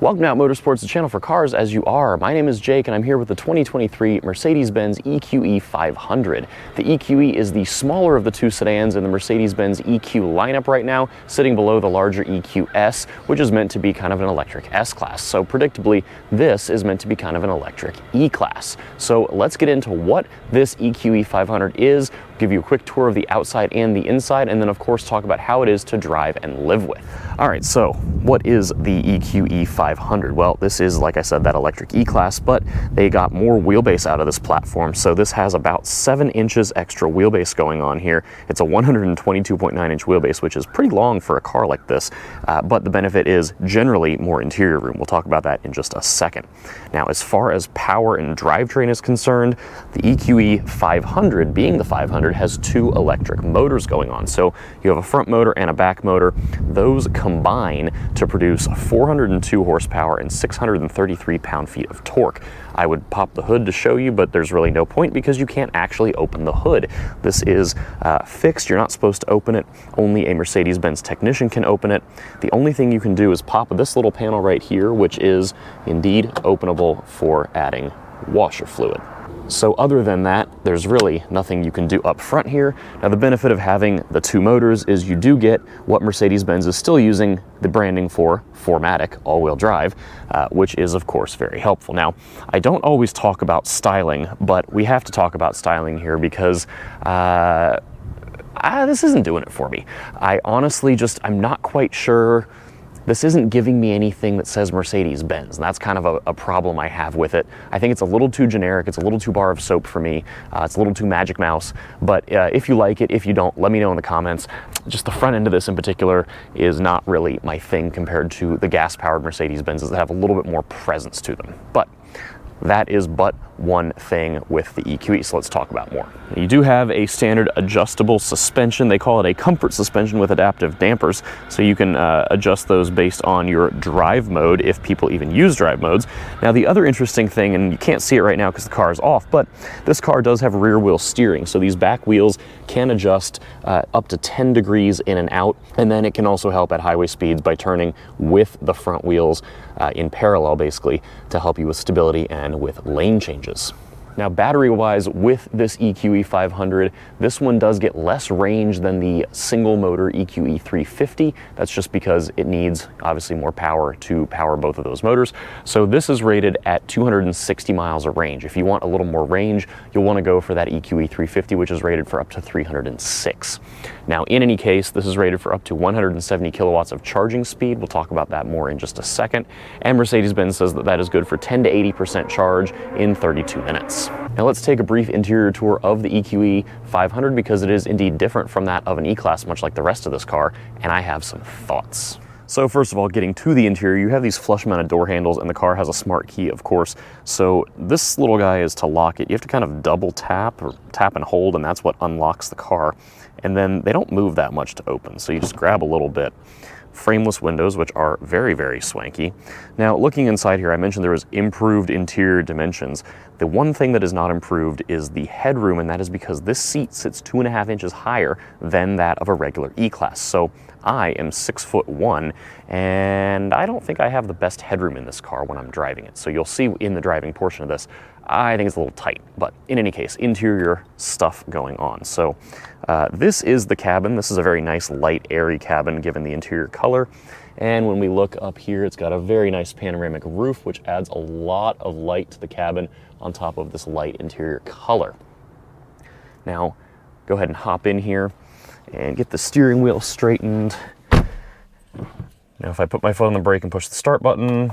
Welcome to Motorsports, the channel for cars as you are. My name is Jake and I'm here with the 2023 Mercedes-Benz EQE 500. The EQE is the smaller of the two sedans in the Mercedes-Benz EQ lineup right now, sitting below the larger EQS, which is meant to be kind of an electric S-Class. So predictably, this is meant to be kind of an electric E-Class. So let's get into what this EQE 500 is, give you a quick tour of the outside and the inside, and then of course talk about how it is to drive and live with. All right, so what is the EQE 500? Well, this is, like I said, that electric E-Class, but they got more wheelbase out of this platform. So this has about 7 inches extra wheelbase going on here. It's a 122.9 inch wheelbase, which is pretty long for a car like this, but the benefit is generally more interior room. We'll talk about that in just a second. Now, as far as power and drivetrain is concerned, the EQE 500, being the 500, has 2 electric motors going on. So you have a front motor and a back motor. Those combine to produce 402 horsepower and 633 pound-feet of torque. I would pop the hood to show you, but there's really no point because you can't actually open the hood. This is fixed. You're not supposed to open it. Only a Mercedes-Benz technician can open it. The only thing you can do is pop this little panel right here, which is indeed openable for adding washer fluid. So other than that, there's really nothing you can do up front here. Now, the benefit of having the 2 motors is you do get what Mercedes-Benz is still using the branding for, 4MATIC, all-wheel drive, which is of course very helpful. Now, I don't always talk about styling, but we have to talk about styling here because this isn't doing it for me. I honestly I'm not quite sure. This isn't giving me anything that says Mercedes-Benz, and that's kind of a problem I have with it. I think it's a little too generic, it's a little too bar of soap for me, it's a little too Magic Mouse, but if you like it, if you don't, let me know in the comments. Just the front end of this in particular is not really my thing compared to the gas-powered Mercedes-Benzes that have a little bit more presence to them. But that is but one thing with the EQE, so let's talk about more. You do have a standard adjustable suspension. They call it a comfort suspension with adaptive dampers, so you can adjust those based on your drive mode, if people even use drive modes. Now, the other interesting thing, and you can't see it right now because the car is off, but this car does have rear wheel steering, so these back wheels can adjust up to 10 degrees in and out, and then it can also help at highway speeds by turning with the front wheels in parallel, basically, to help you with stability and with lane changes. Now, battery-wise, with this EQE 500, this one does get less range than the single-motor EQE 350. That's just because it needs, obviously, more power to power both of those motors. So this is rated at 260 miles of range. If you want a little more range, you'll want to go for that EQE 350, which is rated for up to 306. Now, in any case, this is rated for up to 170 kilowatts of charging speed. We'll talk about that more in just a second. And Mercedes-Benz says that that is good for 10 to 80% charge in 32 minutes. Now let's take a brief interior tour of the EQE 500 because it is indeed different from that of an E-Class, much like the rest of this car, and I have some thoughts. So first of all, getting to the interior, you have these flush mounted door handles and the car has a smart key, of course. So this little guy is to lock it. You have to kind of double tap or tap and hold, and that's what unlocks the car. And then they don't move that much to open, so you just grab a little bit. Frameless windows, which are very, very swanky. Now, looking inside here, I mentioned there was improved interior dimensions. The one thing that is not improved is the headroom, and that is because this seat sits 2.5 inches higher than that of a regular E-Class. So I am 6'1", and I don't think I have the best headroom in this car when I'm driving it. So you'll see in the driving portion of this, I think it's a little tight, but in any case, interior stuff going on. So this is the cabin. This is a very nice, light, airy cabin given the interior color. And when we look up here, it's got a very nice panoramic roof, which adds a lot of light to the cabin on top of this light interior color. Now, go ahead and hop in here and get the steering wheel straightened. Now, if I put my foot on the brake and push the start button,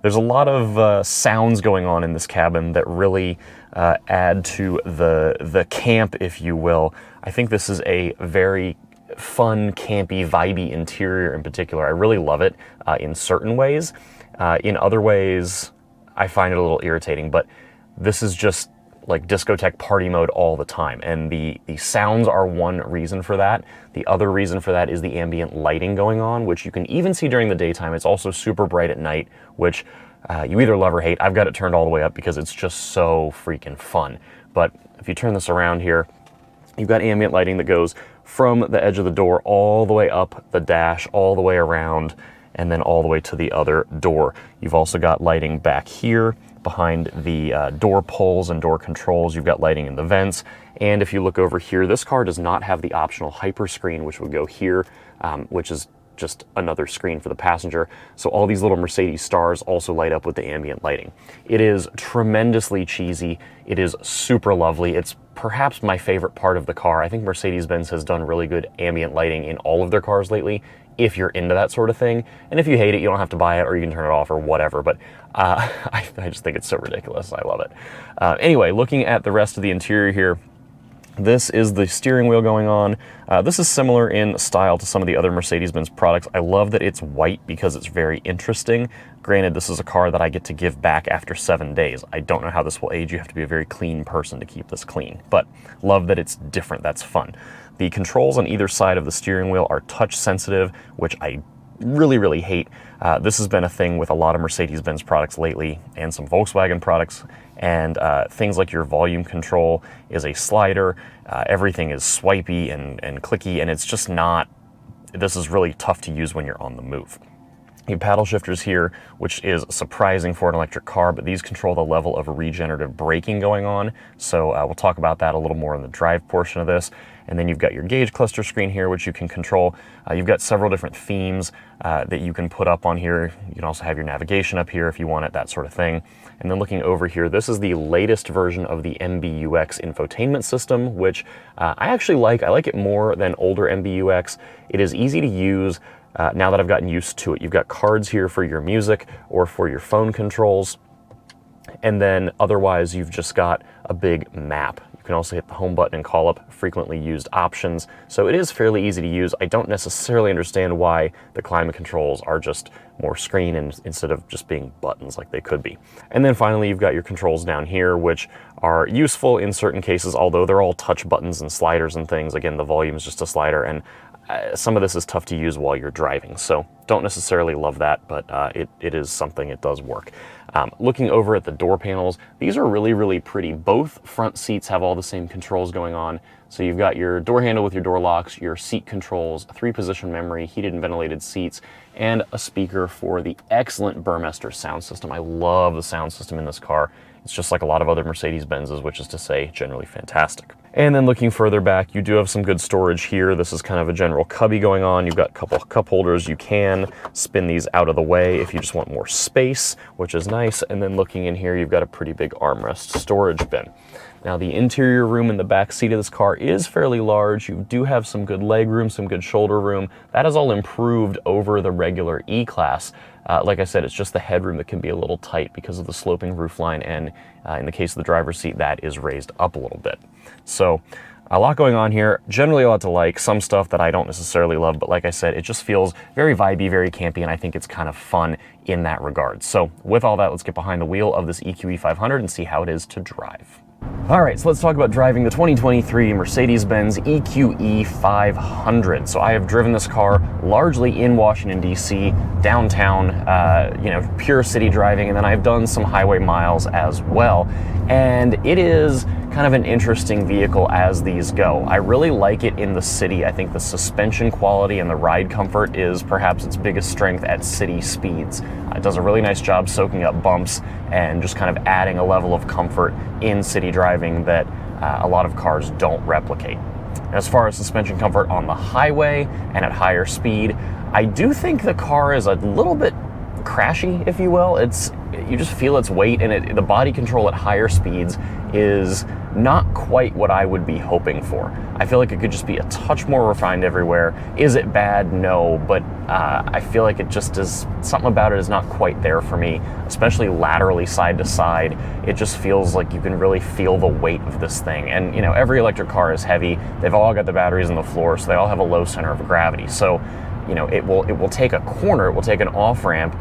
there's a lot of sounds going on in this cabin that really add to the camp, if you will. I think this is a very fun, campy, vibey interior in particular. I really love it in certain ways. In other ways, I find it a little irritating, but this is just like discotheque party mode all the time. And the sounds are one reason for that. The other reason for that is the ambient lighting going on, which you can even see during the daytime. It's also super bright at night, which you either love or hate. I've got it turned all the way up because it's just so freaking fun. But if you turn this around here, you've got ambient lighting that goes from the edge of the door all the way up the dash, all the way around, and then all the way to the other door. You've also got lighting back here behind the door pulls and door controls. You've got lighting in the vents. And if you look over here, this car does not have the optional Hyperscreen, which would go here, which is just another screen for the passenger. So all these little Mercedes stars also light up with the ambient lighting. It is tremendously cheesy. It is super lovely. It's perhaps my favorite part of the car. I think Mercedes-Benz has done really good ambient lighting in all of their cars lately, if you're into that sort of thing. And if you hate it, you don't have to buy it, or you can turn it off or whatever. But I just think it's so ridiculous. I love it. Anyway, looking at the rest of the interior here, this is the steering wheel going on. This is similar in style to some of the other Mercedes-Benz products. I love that it's white because it's very interesting. Granted, this is a car that I get to give back after 7 days. I don't know how this will age. You have to be a very clean person to keep this clean, but love that it's different. That's fun. The controls on either side of the steering wheel are touch sensitive, which I really, really hate. This has been a thing with a lot of Mercedes-Benz products lately and some Volkswagen products. And things like your volume control is a slider. Everything is swipey and clicky, and it's just not, this is really tough to use when you're on the move. You have paddle shifters here, which is surprising for an electric car, but these control the level of regenerative braking going on. So we'll talk about that a little more in the drive portion of this. And then you've got your gauge cluster screen here, which you can control. You've got several different themes that you can put up on here. You can also have your navigation up here if you want it, that sort of thing. And then looking over here, this is the latest version of the MBUX infotainment system, which I actually like. I like it more than older MBUX. It is easy to use now that I've gotten used to it. You've got cards here for your music or for your phone controls. And then otherwise, you've just got a big map. You can also hit the home button and call up frequently used options. So it is fairly easy to use. I don't necessarily understand why the climate controls are just more screen instead of just being buttons like they could be. And then finally, you've got your controls down here, which are useful in certain cases, although they're all touch buttons and sliders and things. Again, the volume is just a slider, and some of this is tough to use while you're driving. So don't necessarily love that, but it is something, it does work. Looking over at the door panels, these are really, really pretty. Both front seats have all the same controls going on. So you've got your door handle with your door locks, your seat controls, 3-position memory, heated and ventilated seats, and a speaker for the excellent Burmester sound system. I love the sound system in this car. It's just like a lot of other Mercedes-Benzes, which is to say, generally fantastic. And then looking further back, you do have some good storage here. This is kind of a general cubby going on. You've got a couple of cup holders. You can spin these out of the way if you just want more space, which is nice. And then looking in here, you've got a pretty big armrest storage bin. Now, the interior room in the back seat of this car is fairly large. You do have some good leg room, some good shoulder room. That is all improved over the regular E-Class. Like I said, it's just the headroom that can be a little tight because of the sloping roofline, and in the case of the driver's seat, that is raised up a little bit. So a lot going on here, generally a lot to like, some stuff that I don't necessarily love, but like I said, it just feels very vibey, very campy, and I think it's kind of fun in that regard. So with all that, let's get behind the wheel of this EQE 500 and see how it is to drive. All right, so let's talk about driving the 2023 Mercedes-Benz EQE 500. So I have driven this car largely in Washington, D.C., downtown, pure city driving, and then I've done some highway miles as well. And it is kind of an interesting vehicle as these go. I really like it in the city. I think the suspension quality and the ride comfort is perhaps its biggest strength at city speeds. It does a really nice job soaking up bumps and just kind of adding a level of comfort in city driving that a lot of cars don't replicate. As far as suspension comfort on the highway and at higher speed, I do think the car is a little bit crashy, if you will. You just feel its weight, and the body control at higher speeds is not quite what I would be hoping for. I feel like it could just be a touch more refined everywhere. Is it bad? No, but I feel like it just is, something about it is not quite there for me, especially laterally side to side. It just feels like you can really feel the weight of this thing. And every electric car is heavy. They've all got the batteries on the floor, so they all have a low center of gravity. So it will take a corner, it will take an off-ramp,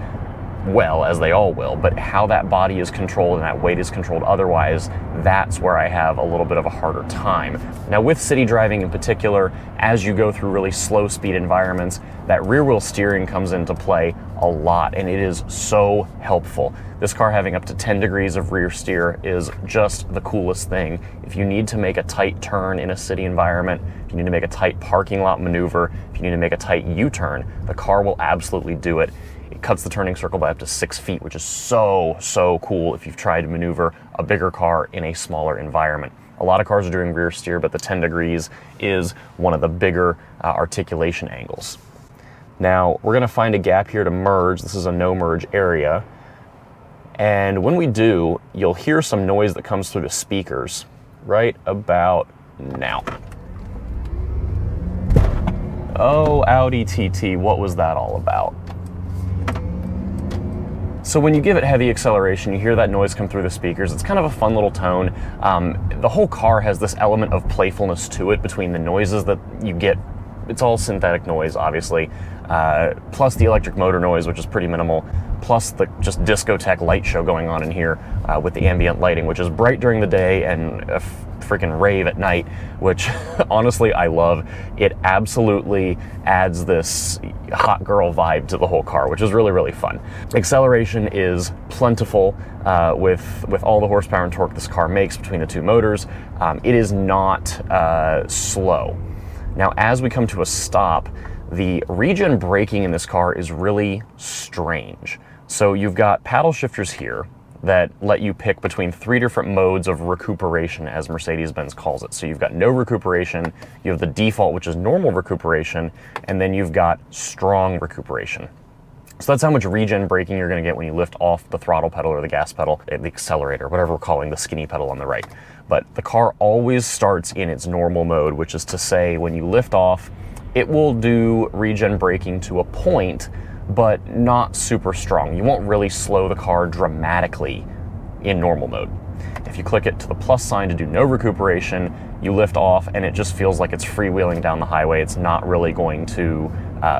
well, as they all will, but how that body is controlled and that weight is controlled otherwise, that's where I have a little bit of a harder time. Now with city driving in particular, as you go through really slow speed environments, that rear wheel steering comes into play a lot, and it is so helpful. This car having up to 10 degrees of rear steer is just the coolest thing. If you need to make a tight turn in a city environment, if you need to make a tight parking lot maneuver, if you need to make a tight U-turn, the car will absolutely do it. It cuts the turning circle by up to 6 feet, which is so cool if you've tried to maneuver a bigger car in a smaller environment. A lot of cars are doing rear steer, but the 10 degrees is one of the bigger articulation angles. Now, we're gonna find a gap here to merge. This is a no merge area. And when we do, you'll hear some noise that comes through the speakers right about now. Oh, Audi TT, what was that all about? So when you give it heavy acceleration, you hear that noise come through the speakers. It's kind of a fun little tone. The whole car has this element of playfulness to it between the noises that you get. It's all synthetic noise, obviously, plus the electric motor noise, which is pretty minimal, plus the just discotheque light show going on in here with the ambient lighting, which is bright during the day and a freaking rave at night, which honestly I love. It absolutely adds this hot girl vibe to the whole car, which is really fun. Acceleration is plentiful with all the horsepower and torque this car makes between the two motors. It is not slow. Now, as we come to a stop, the Regen braking in this car is really strange. So you've got paddle shifters here that let you pick between 3 different modes of recuperation, as Mercedes-Benz calls it. So you've got no recuperation, you have the default, which is normal recuperation, and then you've got strong recuperation. So that's how much Regen braking you're gonna get when you lift off the throttle pedal or the gas pedal, the accelerator, whatever we're calling the skinny pedal on the right. But the car always starts in its normal mode, which is to say when you lift off, it will do Regen braking to a point, but not super strong. You won't really slow the car dramatically in normal mode. If you click it to the plus sign to do no recuperation, you lift off and it just feels like it's freewheeling down the highway. It's not really going to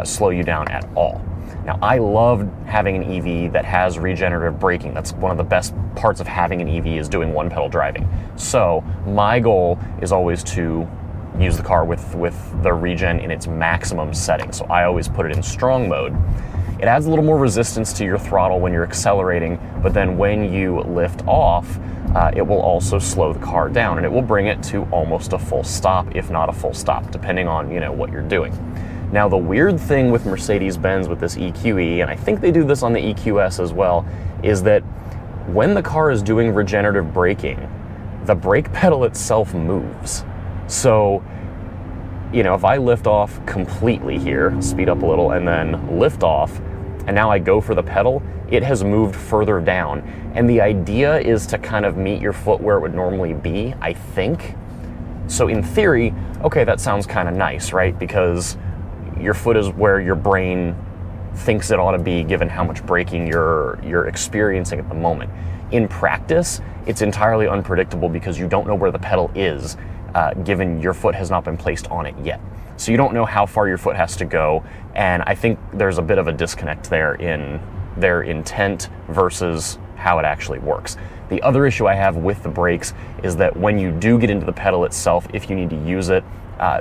slow you down at all. Now, I love having an EV that has regenerative braking. That's one of the best parts of having an EV is doing one pedal driving. So my goal is always to use the car with the Regen in its maximum setting. So I always put it in strong mode. It adds a little more resistance to your throttle when you're accelerating, but then when you lift off, it will also slow the car down and it will bring it to almost a full stop, if not a full stop, depending on, you know, what you're doing. Now, the weird thing with Mercedes-Benz with this EQE, and I think they do this on the EQS as well, is that when the car is doing regenerative braking, the brake pedal itself moves. So, you know, if I lift off completely here, speed up a little, and then lift off, and now I go for the pedal, it has moved further down. And the idea is to kind of meet your foot where it would normally be, I think. So in theory, okay, that sounds kind of nice, right? Because your foot is where your brain thinks it ought to be given how much braking you're experiencing at the moment. In practice, it's entirely unpredictable because you don't know where the pedal is, given your foot has not been placed on it yet. So you don't know how far your foot has to go, and I think there's a bit of a disconnect there in their intent versus how it actually works. The other issue I have with the brakes is that when you do get into the pedal itself, if you need to use it,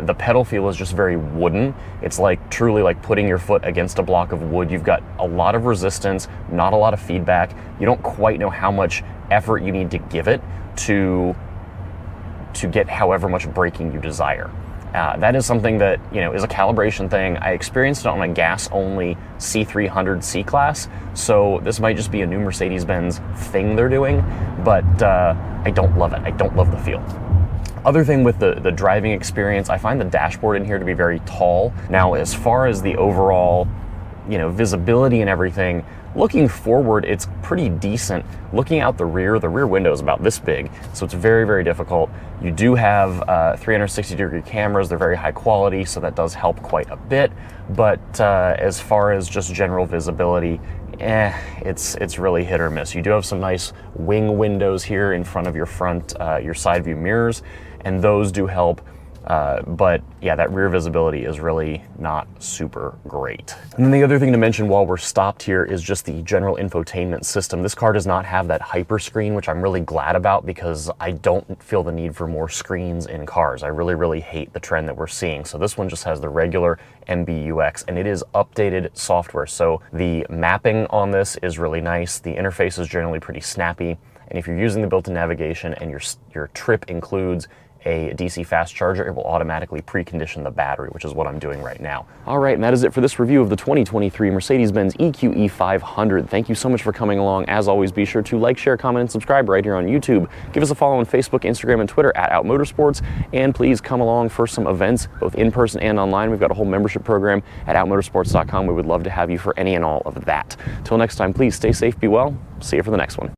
the pedal feel is just very wooden. It's like truly like putting your foot against a block of wood. You've got a lot of resistance, not a lot of feedback. You don't quite know how much effort you need to give it to get however much braking you desire. That is something that, you know, is a calibration thing. I experienced it on a gas-only C300 C-Class, so this might just be a new Mercedes-Benz thing they're doing, but I don't love it. I don't love the feel. Other thing with the driving experience, I find the dashboard in here to be very tall. Now, as far as the overall, you know, visibility and everything, looking forward, it's pretty decent. Looking out the rear window is about this big, so it's very, very difficult. You do have 360-degree cameras. They're very high quality, so that does help quite a bit. But as far as just general visibility, it's really hit or miss. You do have some nice wing windows here in front of your front, your side view mirrors, and those do help. But yeah, that rear visibility is really not super great. And then the other thing to mention while we're stopped here is just the general infotainment system. This car does not have that Hyperscreen, which I'm really glad about because I don't feel the need for more screens in cars. I really hate the trend that we're seeing. So this one just has the regular MBUX, and it is updated software. So the mapping on this is really nice. The interface is generally pretty snappy. And if you're using the built-in navigation and your trip includes a DC fast charger, it will automatically precondition the battery, which is what I'm doing right now. All right, and that is it for this review of the 2023 Mercedes-Benz EQE 500. Thank you so much for coming along. As always, be sure to like, share, comment, and subscribe right here on YouTube. Give us a follow on Facebook, Instagram, and Twitter at @OutMotorsports, and please come along for some events, both in person and online. We've got a whole membership program at OutMotorsports.com. We would love to have you for any and all of that. Till next time, please stay safe, be well. See you for the next one.